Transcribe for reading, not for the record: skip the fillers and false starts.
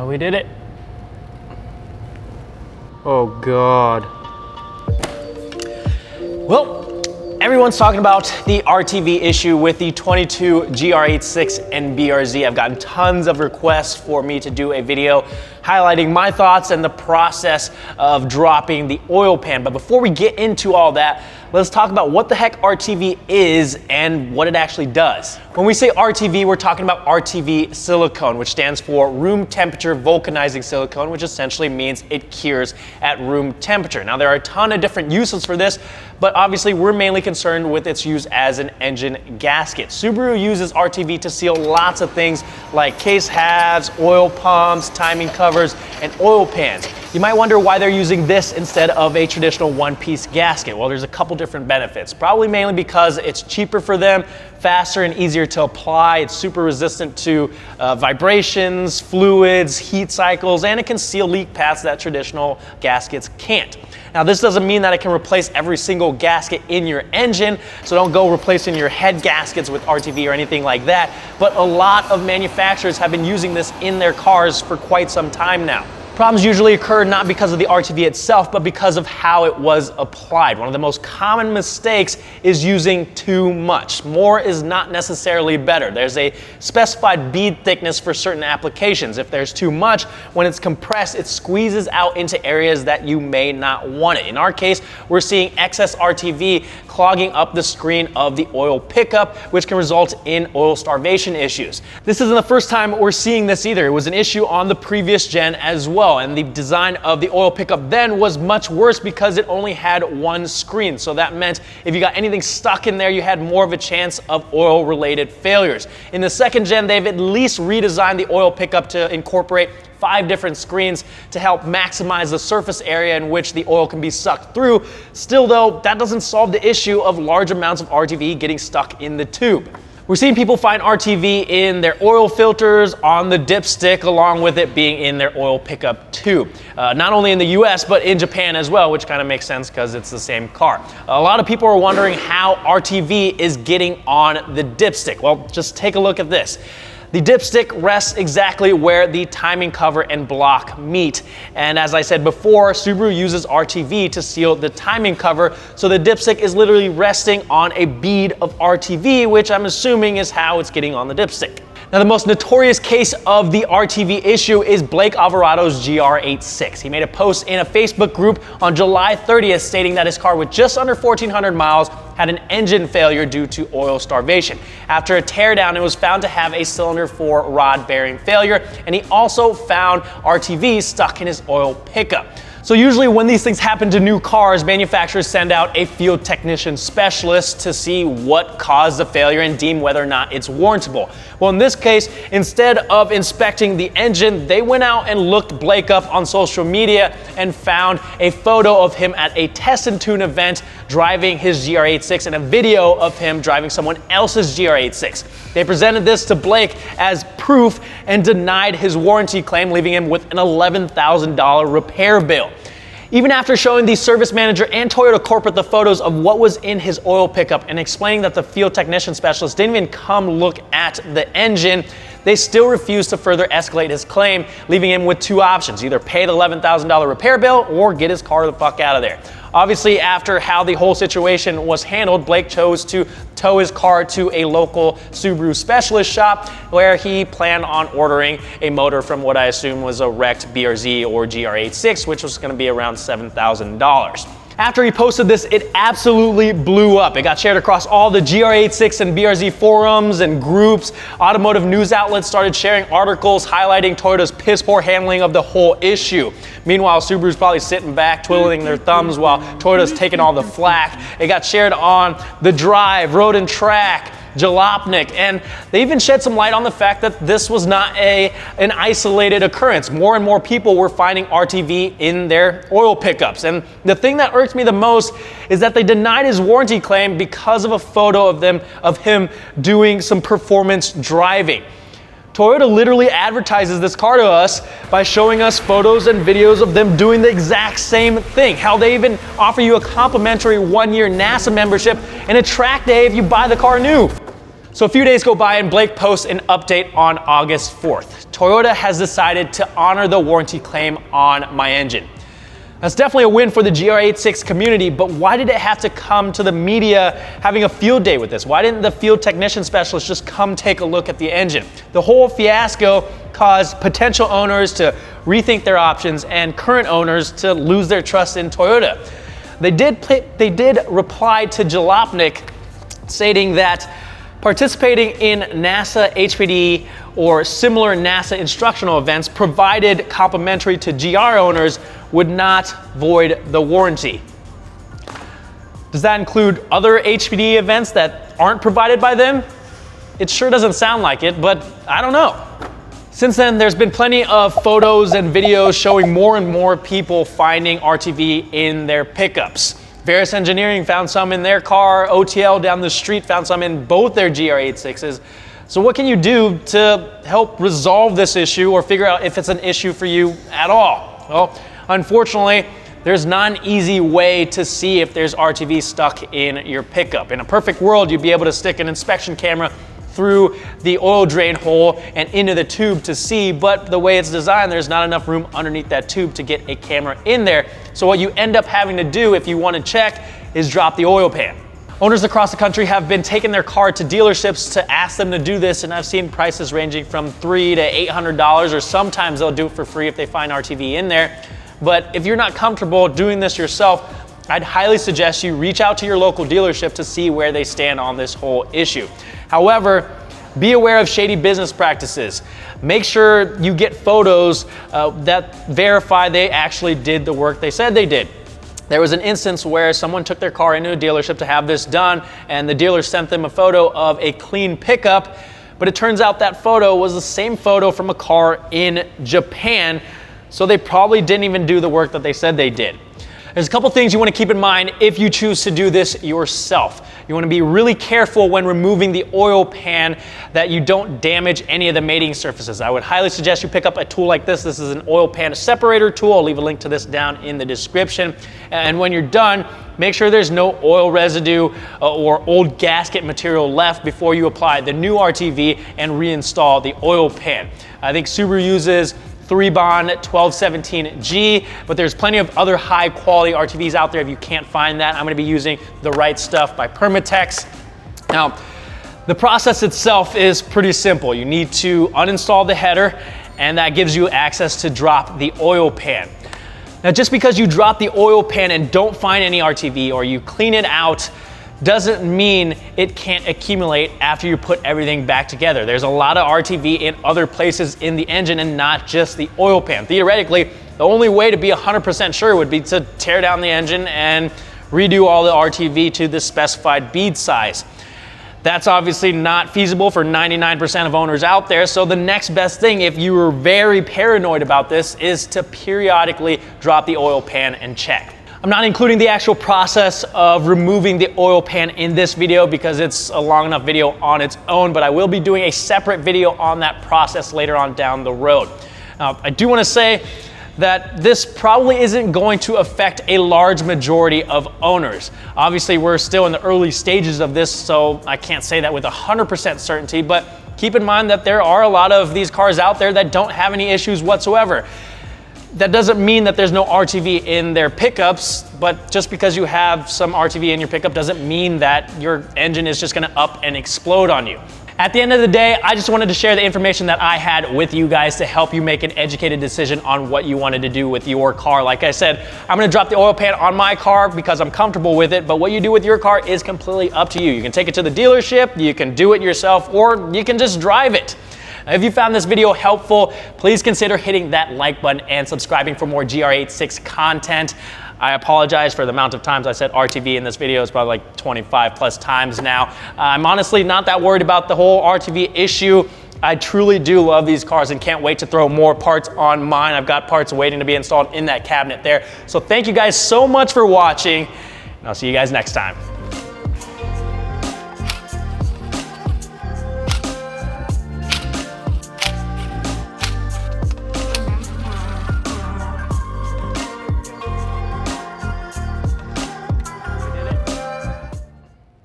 we did it. Oh God. Well, everyone's talking about the RTV issue with the 22 GR86 and BRZ. I've gotten tons of requests for me to do a video highlighting my thoughts and the process of dropping the oil pan. But before we get into all that, let's talk about what the heck RTV is and what it actually does. When we say RTV, we're talking about RTV silicone, which stands for room temperature vulcanizing silicone, which essentially means it cures at room temperature. Now, there are a ton of different uses for this, but obviously we're mainly concerned with its use as an engine gasket. Subaru uses RTV to seal lots of things like case halves, oil pumps, timing covers, and oil pans. You might wonder why they're using this instead of a traditional one-piece gasket. Well, there's a couple different benefits. Probably mainly because it's cheaper for them, faster and easier to apply. It's super resistant to vibrations, fluids, heat cycles, and it can seal leak paths that traditional gaskets can't. Now, this doesn't mean that it can replace every single gasket in your engine, so don't go replacing your head gaskets with RTV or anything like that, but a lot of manufacturers have been using this in their cars for quite some time now. Problems usually occur not because of the RTV itself, but because of how it was applied. One of the most common mistakes is using too much. More is not necessarily better. There's a specified bead thickness for certain applications. If there's too much, when it's compressed, it squeezes out into areas that you may not want it. In our case, we're seeing excess RTV clogging up the screen of the oil pickup, which can result in oil starvation issues. This isn't the first time we're seeing this either. It was an issue on the previous gen as well. And the design of the oil pickup then was much worse because it only had one screen. So that meant if you got anything stuck in there, you had more of a chance of oil-related failures. In the second gen, they've at least redesigned the oil pickup to incorporate 5 different screens to help maximize the surface area in which the oil can be sucked through. Still though, that doesn't solve the issue of large amounts of RTV getting stuck in the tube. We're seeing people find RTV in their oil filters, on the dipstick, along with it being in their oil pickup tube. Not only in the US, but in Japan as well, which kind of makes sense because it's the same car. A lot of people are wondering how RTV is getting on the dipstick. Well, just take a look at this. The dipstick rests exactly where the timing cover and block meet. And as I said before, Subaru uses RTV to seal the timing cover, so the dipstick is literally resting on a bead of RTV, which I'm assuming is how it's getting on the dipstick. Now, the most notorious case of the RTV issue is Blake Alvarado's GR86. He made a post in a Facebook group on July 30th stating that his car with just under 1,400 miles had an engine failure due to oil starvation. After a teardown, it was found to have a cylinder 4 rod bearing failure, and he also found RTV stuck in his oil pickup. So usually when these things happen to new cars, manufacturers send out a field technician specialist to see what caused the failure and deem whether or not it's warrantable. Well, in this case, instead of inspecting the engine, they went out and looked Blake up on social media and found a photo of him at a test and tune event driving his GR86 and a video of him driving someone else's GR86. They presented this to Blake as proof and denied his warranty claim, leaving him with an $11,000 repair bill. Even after showing the service manager and Toyota corporate the photos of what was in his oil pickup and explaining that the field technician specialist didn't even come look at the engine, they still refused to further escalate his claim, leaving him with 2 options: either pay the $11,000 repair bill or get his car the fuck out of there. Obviously, after how the whole situation was handled, Blake chose to tow his car to a local Subaru specialist shop where he planned on ordering a motor from what I assume was a wrecked BRZ or GR86, which was going to be around $7,000. After he posted this, it absolutely blew up. It got shared across all the GR86 and BRZ forums and groups. Automotive news outlets started sharing articles highlighting Toyota's piss poor handling of the whole issue. Meanwhile, Subaru's probably sitting back, twiddling their thumbs while Toyota's taking all the flack. It got shared on The Drive, Road and Track, Jalopnik, and they even shed some light on the fact that this was not an isolated occurrence. More and more people were finding RTV in their oil pickups. And the thing that irks me the most is that they denied his warranty claim because of a photo of him doing some performance driving. Toyota literally advertises this car to us by showing us photos and videos of them doing the exact same thing. Hell, they even offer you a complimentary 1-year NASA membership and a track day if you buy the car new. So a few days go by and Blake posts an update on August 4th. Toyota has decided to honor the warranty claim on my engine. That's definitely a win for the GR86 community, but why did it have to come to the media having a field day with this? Why didn't the field technician specialist just come take a look at the engine? The whole fiasco caused potential owners to rethink their options and current owners to lose their trust in Toyota. They did reply to Jalopnik stating that participating in NASA HPD or similar NASA instructional events provided complimentary to GR owners would not void the warranty. Does that include other HPD events that aren't provided by them? It sure doesn't sound like it, but I don't know. Since then, there's been plenty of photos and videos showing more and more people finding RTV in their pickups. Various Engineering found some in their car, OTL down the street found some in both their GR86s. So what can you do to help resolve this issue or figure out if it's an issue for you at all? Well, unfortunately, there's not an easy way to see if there's RTV stuck in your pickup. In a perfect world, you'd be able to stick an inspection camera through the oil drain hole and into the tube to see, but the way it's designed, there's not enough room underneath that tube to get a camera in there. So what you end up having to do if you want to check is drop the oil pan. Owners across the country have been taking their car to dealerships to ask them to do this, and I've seen prices ranging from $300 to $800, or sometimes they'll do it for free if they find RTV in there. But if you're not comfortable doing this yourself, I'd highly suggest you reach out to your local dealership to see where they stand on this whole issue. However, be aware of shady business practices. Make sure you get photos that verify they actually did the work they said they did. There was an instance where someone took their car into a dealership to have this done, and the dealer sent them a photo of a clean pickup, but it turns out that photo was the same photo from a car in Japan, so they probably didn't even do the work that they said they did. There's a couple things you want to keep in mind if you choose to do this yourself. You want to be really careful when removing the oil pan that you don't damage any of the mating surfaces. I would highly suggest you pick up a tool like this. This is an oil pan separator tool. I'll leave a link to this down in the description. And when you're done, make sure there's no oil residue or old gasket material left before you apply the new RTV and reinstall the oil pan. I think Subaru uses 3-bond 1217G, but there's plenty of other high quality RTVs out there if you can't find that. I'm gonna be using the Right Stuff by Permatex. Now, the process itself is pretty simple. You need to uninstall the header, and that gives you access to drop the oil pan. Now, just because you drop the oil pan and don't find any RTV or you clean it out doesn't mean it can't accumulate after you put everything back together. There's a lot of RTV in other places in the engine and not just the oil pan. Theoretically, the only way to be 100% sure would be to tear down the engine and redo all the RTV to the specified bead size. That's obviously not feasible for 99% of owners out there, so the next best thing, if you were very paranoid about this, is to periodically drop the oil pan and check. I'm not including the actual process of removing the oil pan in this video because it's a long enough video on its own, but I will be doing a separate video on that process later on down the road. Now, I do want to say that this probably isn't going to affect a large majority of owners. Obviously, we're still in the early stages of this, so I can't say that with 100% certainty, but keep in mind that there are a lot of these cars out there that don't have any issues whatsoever. That doesn't mean that there's no RTV in their pickups, but just because you have some RTV in your pickup doesn't mean that your engine is just gonna up and explode on you. At the end of the day, I just wanted to share the information that I had with you guys to help you make an educated decision on what you wanted to do with your car. Like I said, I'm gonna drop the oil pan on my car because I'm comfortable with it, but what you do with your car is completely up to you. You can take it to the dealership, you can do it yourself, or you can just drive it. If you found this video helpful, please consider hitting that like button and subscribing for more GR86 content. I apologize for the amount of times I said RTV in this video. It's probably like 25 plus times now. I'm honestly not that worried about the whole RTV issue. I truly do love these cars and can't wait to throw more parts on mine. I've got parts waiting to be installed in that cabinet there. So thank you guys so much for watching, and I'll see you guys next time.